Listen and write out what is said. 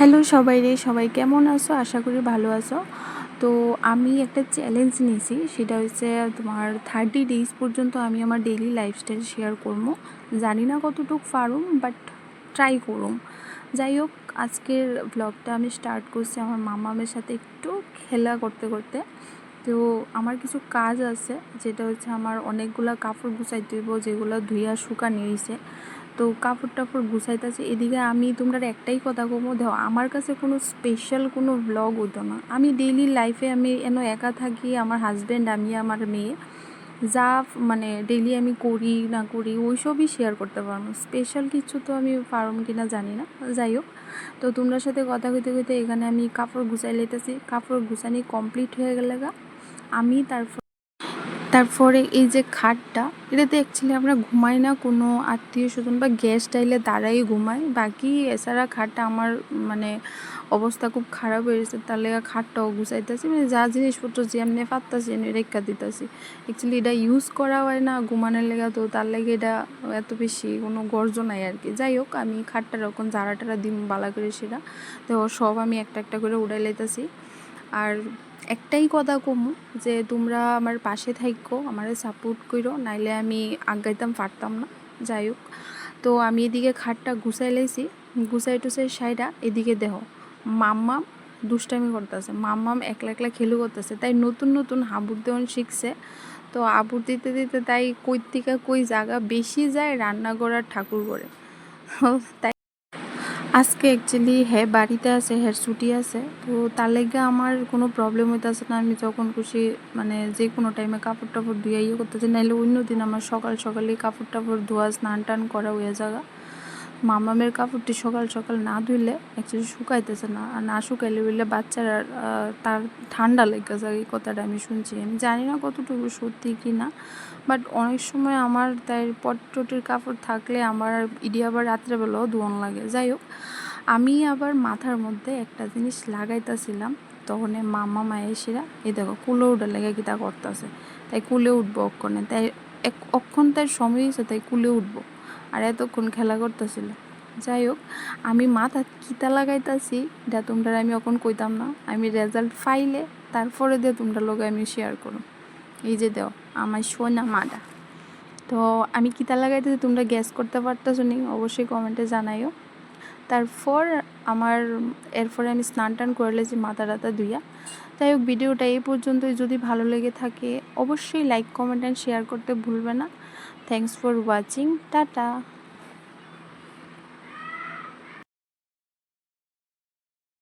Hello সবাইরে, সবাই কেমন আছো? আশা করি ভালো আছো। তো আমি একটা চ্যালেঞ্জ নিয়েছি, সেটা হচ্ছে তোমার 30 ডেজ পর্যন্ত আমি আমার ডেইলি লাইফস্টাইল শেয়ার করবো। জানি না কতটুকু পারুম, বাট ট্রাই করুম। যাই হোক, আজকের ব্লগটা আমি স্টার্ট করছি আমার মামামের সাথে একটু খেলা করতে করতে। তো আমার কিছু কাজ আছে, যেটা হচ্ছে আমার অনেকগুলা কাপড় গুছাইতে হইব, যেগুলো ধুইয়া শুকানি হইছে। তো কাপড় টাপড় গুছাইতেছে, এদিকে আমি তোমরা একটাই কথা কমো, দেখো আমার কাছে কোনো স্পেশাল কোনো ব্লগ হতো না। আমি ডেইলি লাইফে আমি একা থাকি, আমার হাজব্যান্ড, আমি, আমার মেয়ে, যা মানে ডেইলি আমি করি না করি ওই সবই শেয়ার করতে পারবো। স্পেশাল কিছু তো আমি পারম কি না জানি না। যাই হোক, তো তোমরা সাথে কথা কইতে কইতে এখানে আমি কাপড় গুছাই লইতেছি। কাপড় গুছানি কমপ্লিট হয়ে গেলে আমি তারপরে এই যে খাটটা, এটাতে অ্যাকচুয়ালি আমরা ঘুমাই না, কোনো আত্মীয় স্বজন বা গেস্ট আইলে দাঁড়াই ঘুমাই। বাকি এছাড়া খাটটা আমার মানে অবস্থা খুব খারাপ হয়েছে, তার লেগে খাটটাও গুছাইতেছি, মানে যা জিনিসপত্র যে এমনি পাত্তাছি এমনি রেখা দিতেছি। অ্যাকচুয়ালি এটা ইউজ করা হয় না ঘুমানোর লেগে, তো তার লেগে এটা এত বেশি কোনো গর্জ নাই আর কি। যাই হোক, আমি খাটটার ওরকম জারা টারা দিম বালা করে সেটা তো সব আমি একটা একটা করে উড়াই লাইতেছি। আর একটাই কথা কমু, যে তোমরা আমার পাশে থাইকো, আমারে সাপোর্ট করো, নাইলে আমি আগাইতাম পারতাম না। যাই হোক, তো আমি এদিকে খাটটা গুছাই লাইছি, গুছাই টুসাই সাইডা এদিকে দেহ মাম্মাম দুষ্টামি করতেছে। মাম্মাম একলা একলা খেলু করতেছে, তাই নতুন নতুন হাবুর দেওয়ান শিখছে। তো আবুর দিতে দিতে তাই কই থেকে কই জায়গা বেশি যায় রান্না করার ঠাকুর করে। তাই আজকে অ্যাকচুয়ালি হ্যাঁ বাড়িতে আছে, হ্যাঁ ছুটি আছে, তো তার লেগে আমার কোনো প্রবলেম হইতেছে না। আমি যখন খুশি মানে যে কোনো টাইমে কাপড় টাপড় ধুয়ে করতেছি, নাহলে অন্য দিন আমার সকাল সকালে কাপড় টাপড় ধোয়া স্নান টান করা হয়ে যাওয়া। মামামের কাপড়টি সকাল সকাল না ধুইলে অ্যাকচুয়ালি শুকাইতেছে না, আর না শুকাইলে বললে বাচ্চারা তার ঠান্ডা লেগে যায়। এই কথাটা আমি শুনছি, আমি জানি না কতটুকু সত্যি কি না, বাট অনেক সময় আমার তাই পট্টটির কাপড় থাকলে আমার ইডি আবার রাত্রেবেলাও ধোয়ান লাগে। যাই হোক, আমি আবার মাথার মধ্যে একটা জিনিস লাগাইতেছিলাম, তখন মামা মায়েসিরা এই দেখো কুলে উঠে লেগে কি তা করতেছে। তাই কুলে উঠবো অক্ষণে, তাই অক্ষণ তাই সময় হয়েছে, তাই কুলে উঠবো, আর এতক্ষণ খেলা করতেছিল। যাই হোক, আমি মাথা কিতা লাগাইতেছি এটা তোমরা আমি এখন কইতাম না, আমি রেজাল্ট ফাইলে তারপরে দিয়ে তোমরা লোক আমি শেয়ার করো। এই যে দেও আমার সোনা মাটা। তো আমি কিতা লাগাইতেছি তোমরা গ্যাস করতে পারতেছো নি, অবশ্যই কমেন্টে জানাইও। তারপর এরপরে আমি স্নান টান করলে যে মাথা টাথা ধুইয়া। যাই হোক, ভিডিওটা এই পর্যন্তই। যদি ভালো লেগে থাকে অবশ্যই লাইক কমেন্ট অ্যান্ড শেয়ার করতে ভুলবে না। Thanks for watching, tata.